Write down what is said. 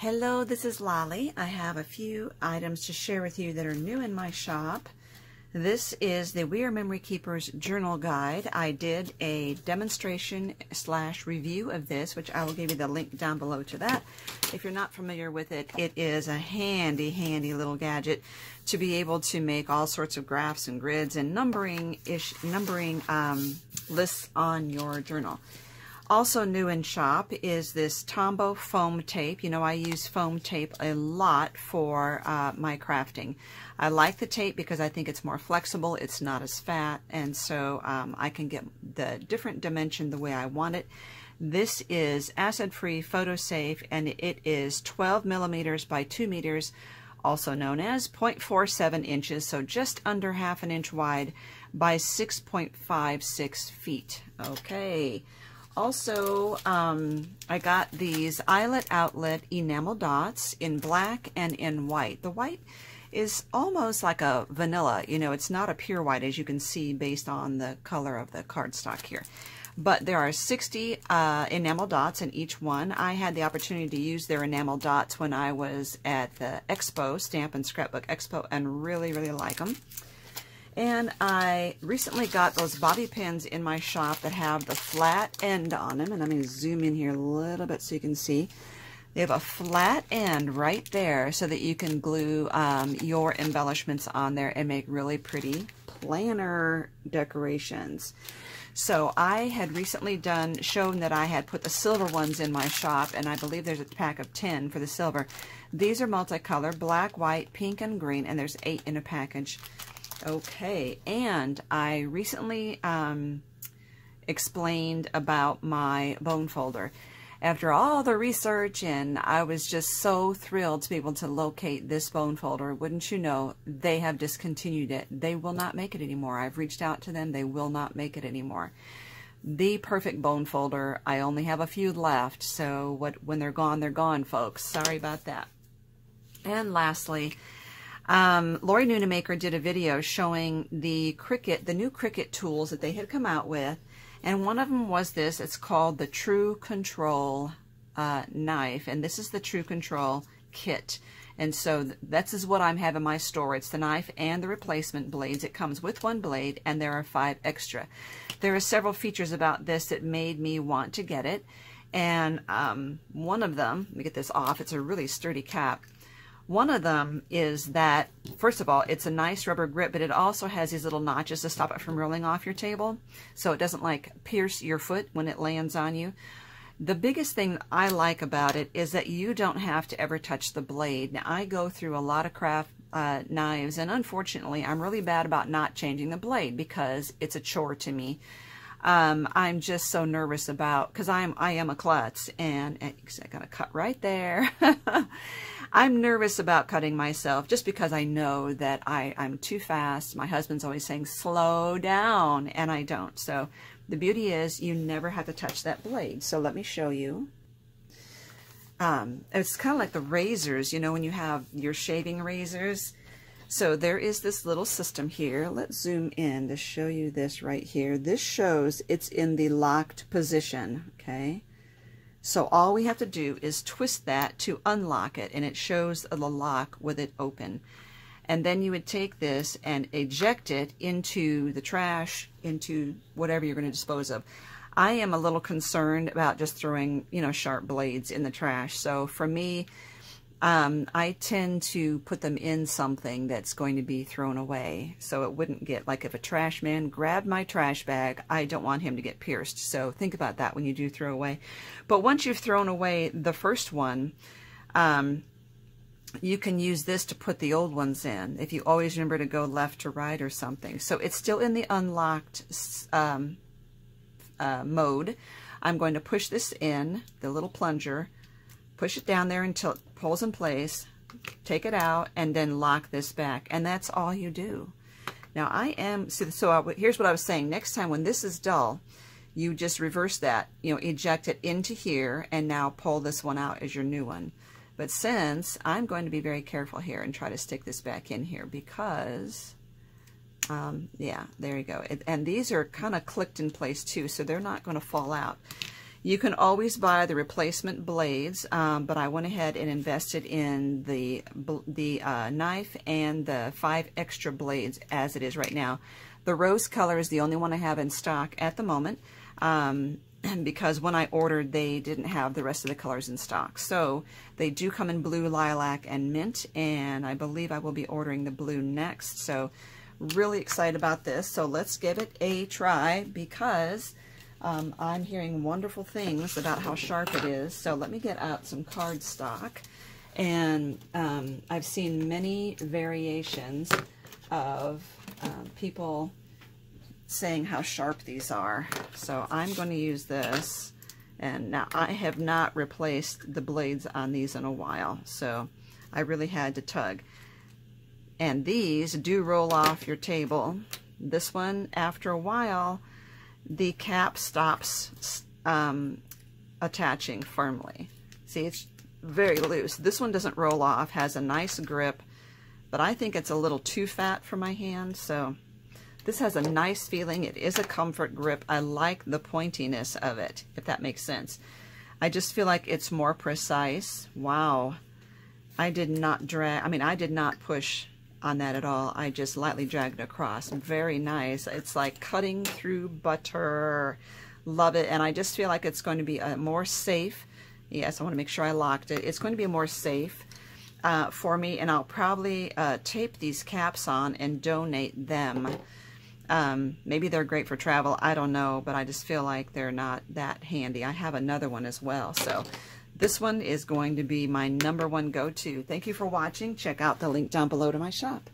Hello, this is Lolly. I have a few items to share with you that are new in my shop. This is the We Are Memory Keepers Journal Guide. I did a demonstration / review of this, which I will give you the link down below to that. If you're not familiar with it, it is a handy little gadget to be able to make all sorts of graphs and grids and numbering lists on your journal. Also new in shop is this Tombow foam tape. You know, I use foam tape a lot for my crafting. I like the tape because I think it's more flexible, it's not as fat, and so I can get the different dimension the way I want it. This is acid-free, photo-safe, and it is 12 millimeters by 2 meters, also known as 0.47 inches, so just under ½ an inch wide by 6.56 feet. Okay. Also, I got these Eyelet Outlet enamel dots in black and in white. The white is almost like a vanilla. You know, it's not a pure white, as you can see based on the color of the cardstock here. But there are 60 enamel dots in each one. I had the opportunity to use their enamel dots when I was at the Expo, Stamp and Scrapbook Expo, and really like them. And I recently got those bobby pins in my shop that have the flat end on them. And I'm going to zoom in here a little bit so you can see. They have a flat end right there so that you can glue your embellishments on there and make really pretty planner decorations. So I had recently shown that I had put the silver ones in my shop, and I believe there's a pack of 10 for the silver. These are multicolor, black, white, pink, and green, and there's 8 in a package. Okay, and I recently explained about my bone folder. After all the research, and I was just so thrilled to be able to locate this bone folder. Wouldn't you know, they have discontinued it. They will not make it anymore. I've reached out to them. They will not make it anymore. The perfect bone folder. I only have a few left, so when they're gone, folks. Sorry about that. And lastly, Lori Noonamaker did a video showing the new Cricut tools that they had come out with, and one of them was this. It's called the True Control knife, and this is the True Control kit. And so this is what I have in my store. It's the knife and the replacement blades. It comes with 1 blade, and there are 5 extra. There are several features about this that made me want to get it, and one of them, let me get this off, it's a really sturdy cap. One of them is that, first of all, it's a nice rubber grip, but it also has these little notches to stop it from rolling off your table, so it doesn't like pierce your foot when it lands on you. The biggest thing I like about it is that you don't have to ever touch the blade. Now, I go through a lot of craft knives, and unfortunately, I'm really bad about not changing the blade because it's a chore to me. I'm just so nervous about, because I am a klutz, and I got a cut right there. I'm nervous about cutting myself just because I know that I'm too fast. My husband's always saying, slow down, and I don't. So the beauty is you never have to touch that blade. So let me show you. It's kind of like the razors, you know, when you have your shaving razors. So there is this little system here. Let's zoom in to show you this right here. This shows it's in the locked position, okay? So all we have to do is twist that to unlock it, and it shows the lock with it open. And then you would take this and eject it into the trash, into whatever you're going to dispose of. I am a little concerned about just throwing, you know, sharp blades in the trash. So for me, I tend to put them in something that's going to be thrown away, so it wouldn't get, like if a trash man grabbed my trash bag, I don't want him to get pierced. So think about that when you do throw away. But once you've thrown away the first one, you can use this to put the old ones in, if you always remember to go left to right or something. So it's still in the unlocked mode. I'm going to push this in, the little plunger, push it down there until it pulls in place, take it out, and then lock this back. And that's all you do. Now here's what I was saying. Next time when this is dull, you just reverse that, you know, eject it into here, and now pull this one out as your new one. But since I'm going to be very careful here and try to stick this back in here because, yeah, there you go. And these are kind of clicked in place too, so they're not going to fall out. You can always buy the replacement blades, but I went ahead and invested in the knife and the 5 extra blades as it is right now. The rose color is the only one I have in stock at the moment, because when I ordered, they didn't have the rest of the colors in stock. So they do come in blue, lilac, and mint, and I believe I will be ordering the blue next. So really excited about this. So let's give it a try, because I'm hearing wonderful things about how sharp it is. So let me get out some cardstock. And I've seen many variations of people saying how sharp these are. So I'm going to use this. And now I have not replaced the blades on these in a while, so I really had to tug. And these do roll off your table. This one, after a while, the cap stops attaching firmly. See, it's very loose. This one doesn't roll off, has a nice grip, but I think it's a little too fat for my hand, so this has a nice feeling. It is a comfort grip. I like the pointiness of it, if that makes sense. I just feel like it's more precise. Wow. I did not drag, I did not push on that at all. I just lightly dragged it across. Very nice. It's like cutting through butter. Love it. And I just feel like it's going to be a more safe. Yes, I want to make sure I locked it. It's going to be more safe for me, and I'll probably tape these caps on and donate them. Maybe they're great for travel. I don't know, but I just feel like they're not that handy. I have another one as well. So this one is going to be my #1 go-to. Thank you for watching. Check out the link down below to my shop.